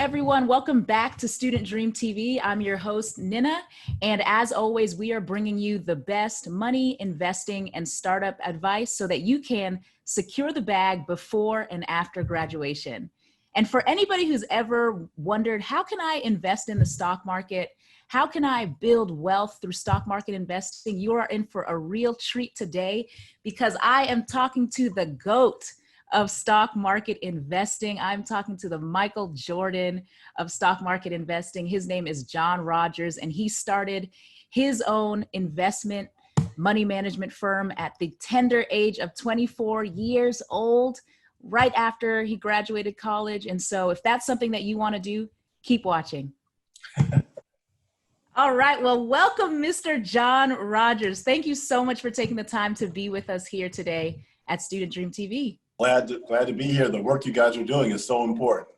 everyone. Welcome back to Student Dream TV. I'm your host, Nina. And as always, we are bringing you the best money, investing, and startup advice so that you can secure the bag before and after graduation. And for anybody who's ever wondered, how can I invest in the stock market? How can I build wealth through stock market investing? You are in for a real treat today because I am talking to the GOAT of stock market investing. I'm talking to the Michael Jordan of stock market investing. His name is John Rogers, and he started his own investment money management firm at the tender age of 24 years old, right after he graduated college. And so if that's something that you want to do, keep watching. All right. Well, welcome, Mr. John Rogers. Thank you so much for taking the time to be with us here today at Student Dream TV. Glad to be here. The work you guys are doing is so important.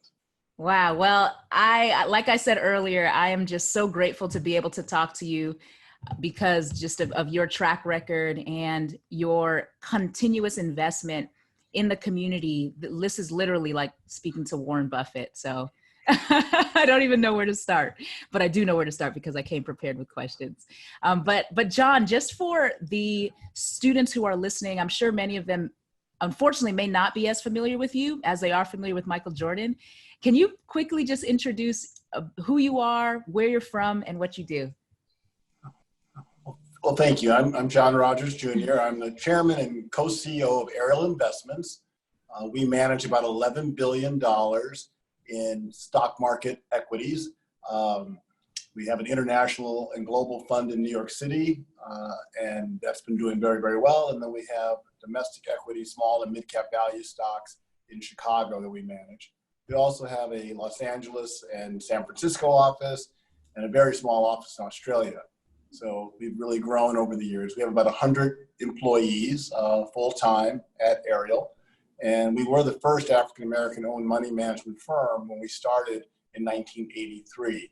Wow. Well, like I said earlier, I am just so grateful to be able to talk to you because just of your track record and your continuous investment in the community. This is literally like speaking to Warren Buffett. So I don't even know where to start, but I do know where to start because I came prepared with questions. But John, just for the students who are listening, I'm sure many of them unfortunately may not be as familiar with you as they are familiar with Michael Jordan. Can you quickly just introduce who you are, where you're from, and what you do? Well, thank you. I'm John Rogers Jr. I'm the chairman and co-CEO of Ariel Investments. We manage about $11 billion in stock market equities. We have an international and global fund in New York City, and that's been doing very, very well. And then we have domestic equity, small and mid-cap value stocks in Chicago that we manage. We also have a Los Angeles and San Francisco office and a very small office in Australia. So we've really grown over the years. We have about 100 employees full-time at Ariel. And we were the first African-American owned money management firm when we started in 1983.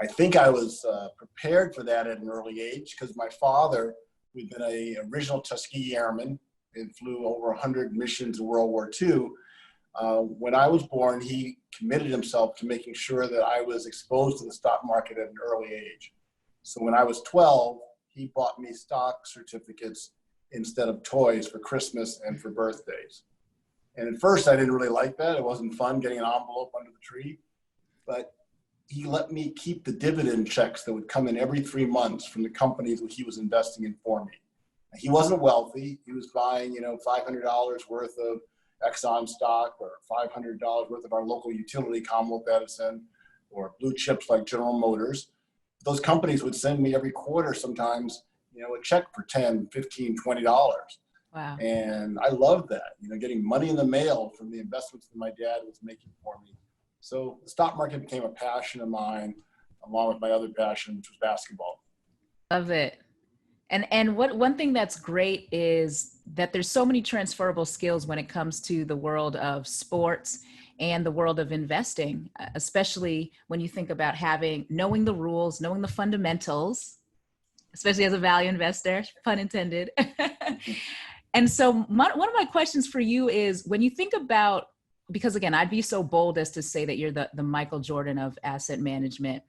I think I was prepared for that at an early age because my father, who'd been an original Tuskegee Airman and flew over 100 missions in World War II. When I was born, he committed himself to making sure that I was exposed to the stock market at an early age. So when I was 12, he bought me stock certificates instead of toys for Christmas and for birthdays. And at first I didn't really like that. It wasn't fun getting an envelope under the tree, but he let me keep the dividend checks that would come in every 3 months from the companies that he was investing in for me. He wasn't wealthy. He was buying, $500 worth of Exxon stock or $500 worth of our local utility, Commonwealth Edison, or blue chips like General Motors. Those companies would send me every quarter sometimes, a check for $10, $15, $20. Wow. And I loved that, getting money in the mail from the investments that my dad was making for me. So the stock market became a passion of mine, along with my other passion, which was basketball. Love it. And one thing that's great is that there's so many transferable skills when it comes to the world of sports and the world of investing, especially when you think about knowing the rules, knowing the fundamentals, especially as a value investor, pun intended. And so one of my questions for you is when you think about, because again, I'd be so bold as to say that you're the Michael Jordan of asset management,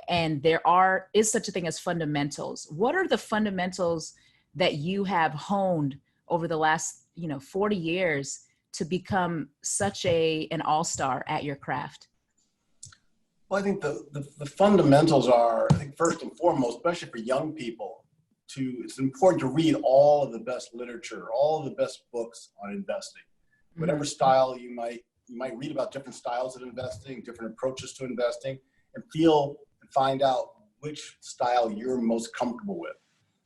and there is such a thing as fundamentals. What are the fundamentals that you have honed over the last 40 years to become such an all-star at your craft? Well, I think the fundamentals are, first and foremost, especially for young people, it's important to read all of the best literature, all of the best books on investing. Whatever style you might read about different styles of investing, different approaches to investing, and find out which style you're most comfortable with.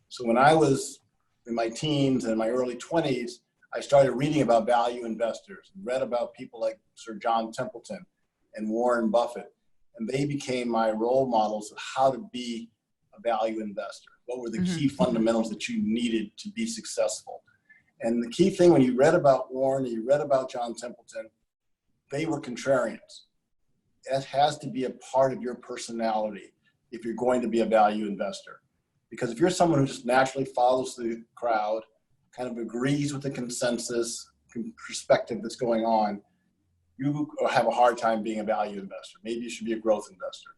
So when I was in my teens and my early 20s, I started reading about value investors and read about people like Sir John Templeton and Warren Buffett. And they became my role models of how to be a value investor. What were the key fundamentals that you needed to be successful? And the key thing when you read about Warren and you read about John Templeton, they were contrarians. That has to be a part of your personality if you're going to be a value investor. Because if you're someone who just naturally follows the crowd, kind of agrees with the consensus perspective that's going on, you have a hard time being a value investor. Maybe you should be a growth investor.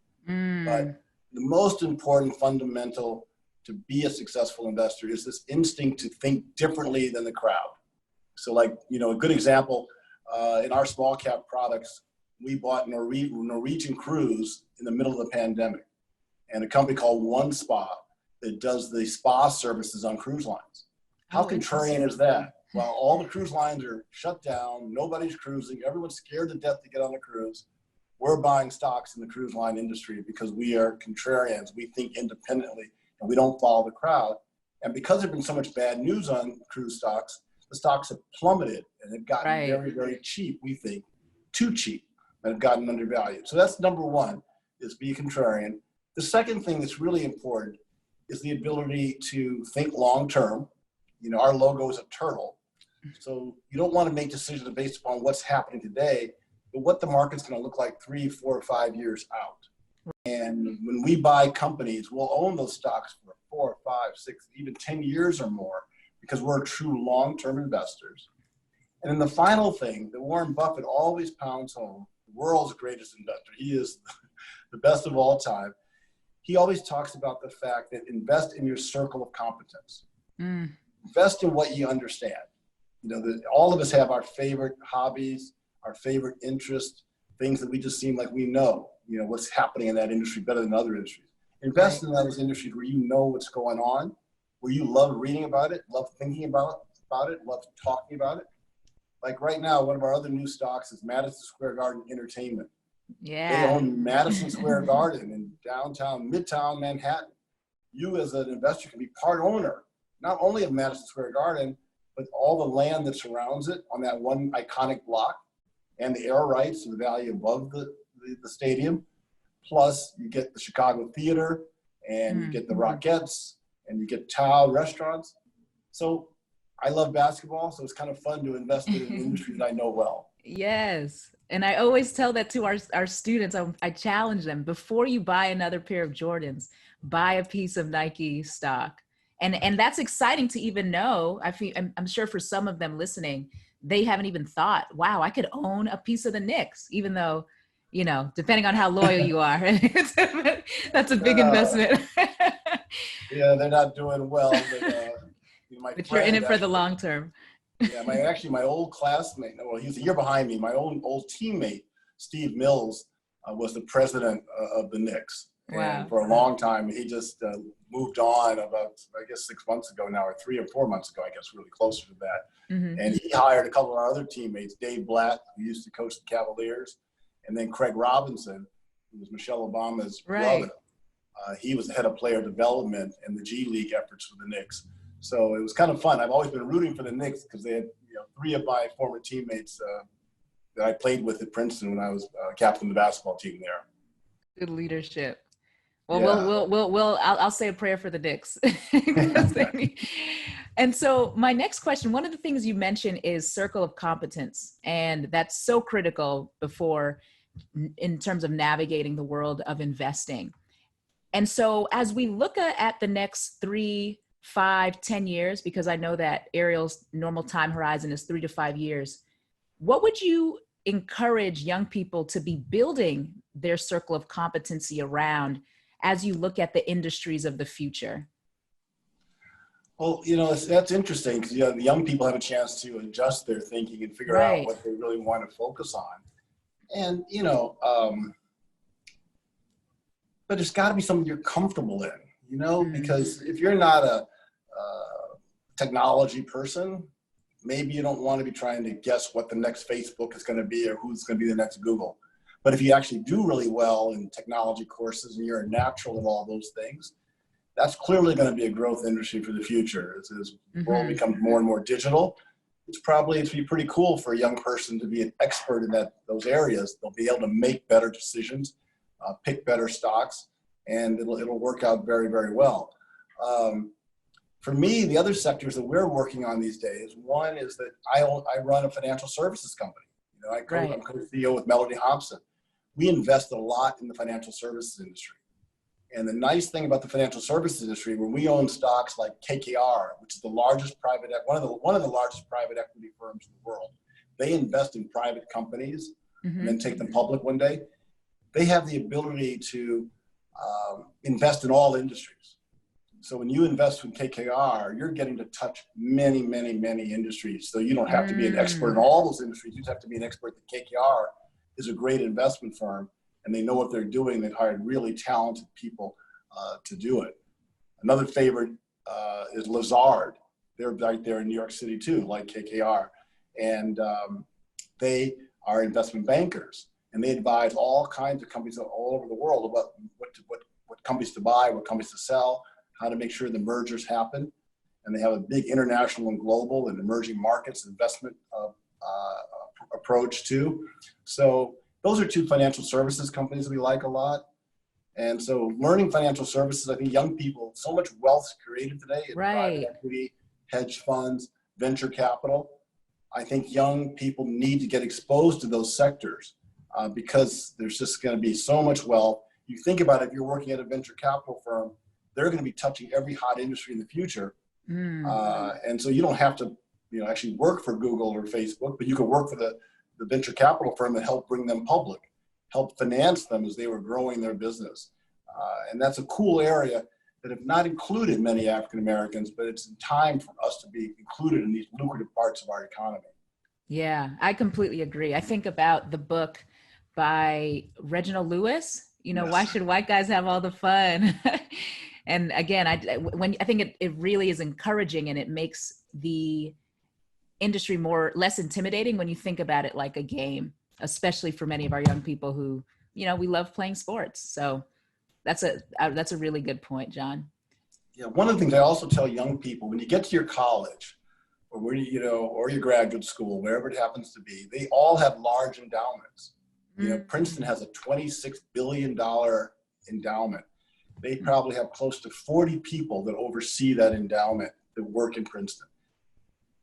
But the most important fundamental to be a successful investor is this instinct to think differently than the crowd. So like, a good example, in our small cap products, we bought Norwegian Cruise in the middle of the pandemic, and a company called One Spa that does the spa services on cruise lines. How contrarian is that? While all the cruise lines are shut down, nobody's cruising, everyone's scared to death to get on a cruise, we're buying stocks in the cruise line industry because we are contrarians. We think independently and we don't follow the crowd. And because there's been so much bad news on cruise stocks, the stocks have plummeted and have gotten very, very cheap, we think, too cheap, and have gotten undervalued. So that's number one, is be contrarian. The second thing that's really important is the ability to think long-term. Our logo is a turtle. So you don't want to make decisions based upon what's happening today, but what the market's going to look like 3, 4, or 5 years out. And when we buy companies, we'll own those stocks for 4, 5, 6, even 10 years or more, because we're true long-term investors. And then the final thing that Warren Buffett always pounds home, the world's greatest investor, he is the best of all time. He always talks about the fact that invest in your circle of competence. Invest in what you understand. All of us have our favorite hobbies, our favorite interests, things that we just seem like we know, what's happening in that industry better than other industries. Invest in those industries where you know what's going on, where you love reading about it, love thinking about it, love talking about it. Like right now, one of our other new stocks is Madison Square Garden Entertainment. Yeah. They own Madison Square Garden in Midtown Manhattan. You as an investor can be part owner, not only of Madison Square Garden, but all the land that surrounds it on that one iconic block, and the air rights and the value above the stadium. Plus, you get the Chicago Theater, and you get the Rockettes, and you get Tao restaurants. So I love basketball, so it's kind of fun to invest in an industry that I know well. Yes. And I always tell that to our students. I challenge them, before you buy another pair of Jordans, buy a piece of Nike stock. And that's exciting to even know. I'm sure for some of them listening, they haven't even thought, wow, I could own a piece of the Knicks, even though, depending on how loyal you are, that's a big investment. Yeah, they're not doing well, but you're in it for the long term. Yeah, my old classmate, well, he was a year behind me. My old teammate, Steve Mills, was the president of the Knicks. Wow. And for a long time, he just moved on about, 6 months ago now, or 3 or 4 months ago, really closer to that. And he hired a couple of our other teammates, Dave Blatt, who used to coach the Cavaliers, and then Craig Robinson, who was Michelle Obama's brother. He was the head of player development and the G League efforts for the Knicks. So it was kind of fun. I've always been rooting for the Knicks because they had 3 of my former teammates that I played with at Princeton when I was captain of the basketball team there. Good leadership. Well, I'll say a prayer for the Knicks. And so my next question, one of the things you mentioned is circle of competence, and that's so critical in terms of navigating the world of investing. And so as we look at the next 3, 5, 10 years, because I know that Ariel's normal time horizon is 3 to 5 years, what would you encourage young people to be building their circle of competency around as you look at the industries of the future? Well, that's interesting because the young people have a chance to adjust their thinking and figure out what they really want to focus on. And, but there's got to be something you're comfortable in, because if you're not a technology person, maybe you don't want to be trying to guess what the next Facebook is going to be or who's going to be the next Google. But if you actually do really well in technology courses and you're a natural at all those things, that's clearly going to be a growth industry for the future. As the world becomes more and more digital, it's be pretty cool for a young person to be an expert in those areas. They'll be able to make better decisions, pick better stocks, and it'll work out very, very well. For me, the other sectors that we're working on these days, one is that I run a financial services company. I'm Co-CEO with Melody Hobson. We invest a lot in the financial services industry. And the nice thing about the financial services industry, when we own stocks like KKR, which is the largest one of the largest private equity firms in the world, they invest in private companies and then take them public one day. They have the ability to invest in all industries. So when you invest with KKR, you're getting to touch many, many, many industries. So you don't have to be an expert in all those industries. You just have to be an expert that KKR is a great investment firm, and they know what they're doing. They've hired really talented people to do it. Another favorite is Lazard. They're right there in New York City too, like KKR. And they are investment bankers, and they advise all kinds of companies all over the world about what companies to buy, what companies to sell, how to make sure the mergers happen. And they have a big international and global and emerging markets investment approach too. So those are two financial services companies we like a lot. And so learning financial services, I think young people, so much wealth is created today in private equity, hedge funds, venture capital. I think young people need to get exposed to those sectors because there's just going to be so much wealth. You think about it, if you're working at a venture capital firm, they're going to be touching every hot industry in the future. And so you don't have to actually work for Google or Facebook, but you could work for the venture capital firm that helped bring them public, help finance them as they were growing their business. And that's a cool area that have not included many African Americans, but it's time for us to be included in these lucrative parts of our economy. Yeah, I completely agree. I think about the book by Reginald Lewis, Why Should White Guys Have All the Fun? And again, I think it really is encouraging, and it makes the industry less intimidating when you think about it like a game, especially for many of our young people who, we love playing sports. So that's a really good point, John. Yeah, one of the things I also tell young people, when you get to your college or or your graduate school, wherever it happens to be, they all have large endowments. Princeton has a $26 billion endowment. They probably have close to 40 people that oversee that endowment that work in Princeton.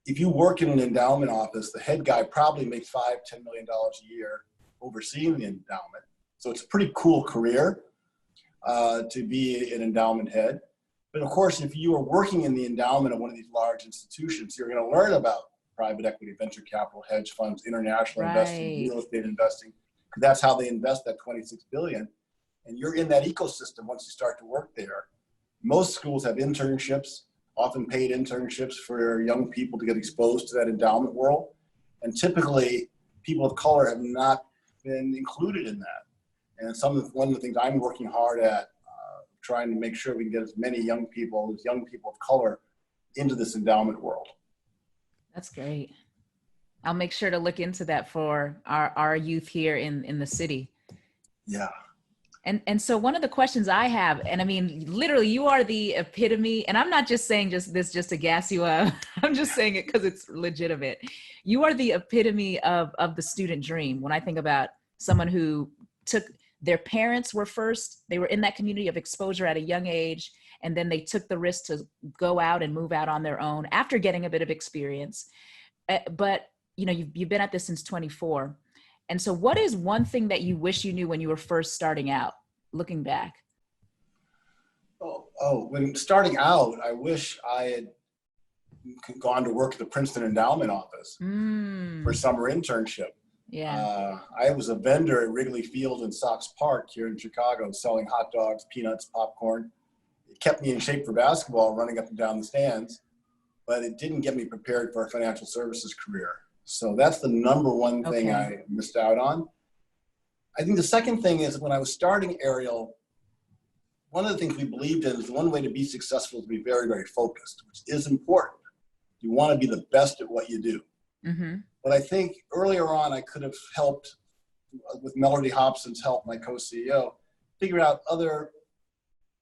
If you work in an endowment office, the head guy probably makes $5-10 million a year overseeing the endowment. So it's a pretty cool career to be an endowment head. But of course, if you are working in the endowment of one of these large institutions, you're going to learn about private equity, venture capital, hedge funds, international investing, real estate investing, because that's how they invest that $26 billion. And you're in that ecosystem once you start to work there. Most schools have internships, often paid internships for young people to get exposed to that endowment world. And typically, people of color have not been included in that. And one of the things I'm working hard at, trying to make sure we can get as many young people of color into this endowment world. That's great. I'll make sure to look into that for our youth here in the city. Yeah. And so one of the questions I have, and I mean, literally you are the epitome, and I'm not just saying this just to gas you up. I'm just saying it because it's legitimate. You are the epitome of the student dream. When I think about someone who their parents they were in that community of exposure at a young age, and then they took the risk to go out and move out on their own after getting a bit of experience. But you've been at this since 24. And so what is one thing that you wish you knew when you were first starting out, looking back? When starting out, I wish I had gone to work at the Princeton Endowment office for summer internship. Yeah. I was a vendor at Wrigley Field in Sox Park here in Chicago, selling hot dogs, peanuts, popcorn. It kept me in shape for basketball, running up and down the stands, but it didn't get me prepared for a financial services career. So that's the number one thing I missed out on. I think the second thing is when I was starting Ariel, one of the things we believed in is the one way to be successful is to be very, very focused, which is important. You want to be the best at what you do. Mm-hmm. But I think earlier on, I could have helped, with Melody Hobson's help, my co-CEO, figure out other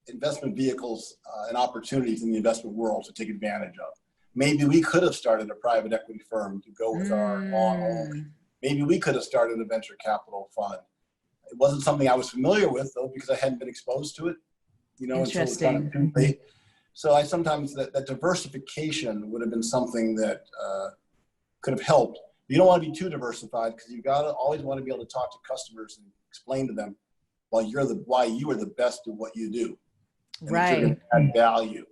investment vehicles and opportunities in the investment world to take advantage of. Maybe we could have started a private equity firm to go with our long only. Maybe we could have started a venture capital fund. It wasn't something I was familiar with, though, because I hadn't been exposed to it, until it was kind of too late. So I sometimes, that diversification would have been something that could have helped. You don't want to be too diversified because you always want to be able to talk to customers and explain to them why you are the best at what you do. And that you're going to add value.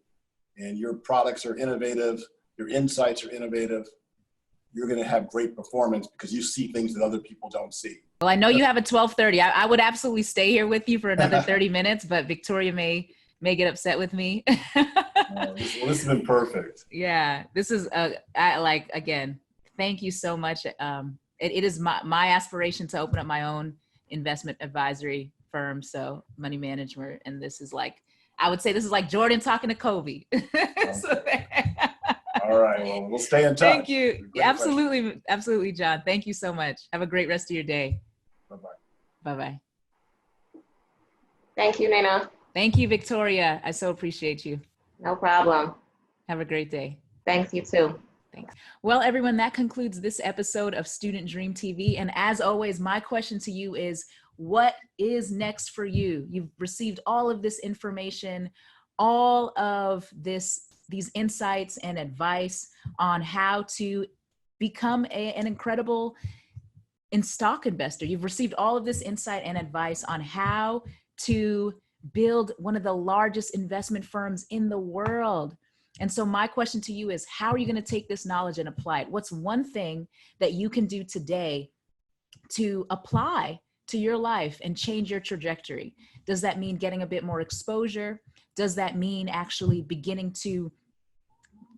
And your products are innovative. Your insights are innovative. you're going to have great performance because you see things that other people don't see. Well, I know you have a 12:30. I would absolutely stay here with you for another 30 minutes, but Victoria may get upset with me. This has been perfect. Yeah, this is again, thank you so much. It is my aspiration to open up my own investment advisory firm, so money management, and this is like, I would say this is like Jordan talking to Kobe. So, all right, well, we'll stay in touch. Thank you. Absolutely, absolutely, John. Thank you so much. Have a great rest of your day. Bye-bye. Bye-bye. Thank you, Nina. Thank you, Victoria. I so appreciate you. No problem. Have a great day. Thanks, you too. Thanks. Well, everyone, that concludes this episode of Student Dream TV. And as always, my question to you is, what is next for you? You've received all of this information, all of these insights and advice on how to become an incredible stock investor. You've received all of this insight and advice on how to build one of the largest investment firms in the world. And so my question to you is, how are you going to take this knowledge and apply it? What's one thing that you can do today to apply to your life and change your trajectory? Does that mean getting a bit more exposure? Does that mean actually beginning to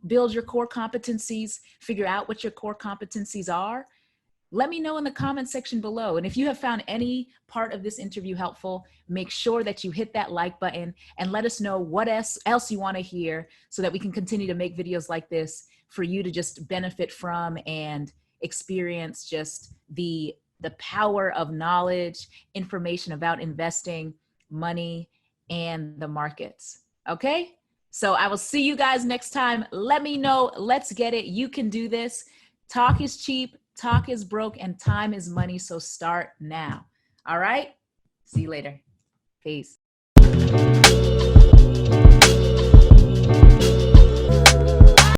build your core competencies, figure out what your core competencies are? Let me know in the comment section below. And if you have found any part of this interview helpful, make sure that you hit that like button and let us know what else you want to hear so that we can continue to make videos like this for you to just benefit from and experience just the power of knowledge, information about investing, money, and the markets. Okay? So I will see you guys next time. Let me know. Let's get it. You can do this. Talk is cheap. Talk is broke, and time is money, so start now. All right? See you later. Peace.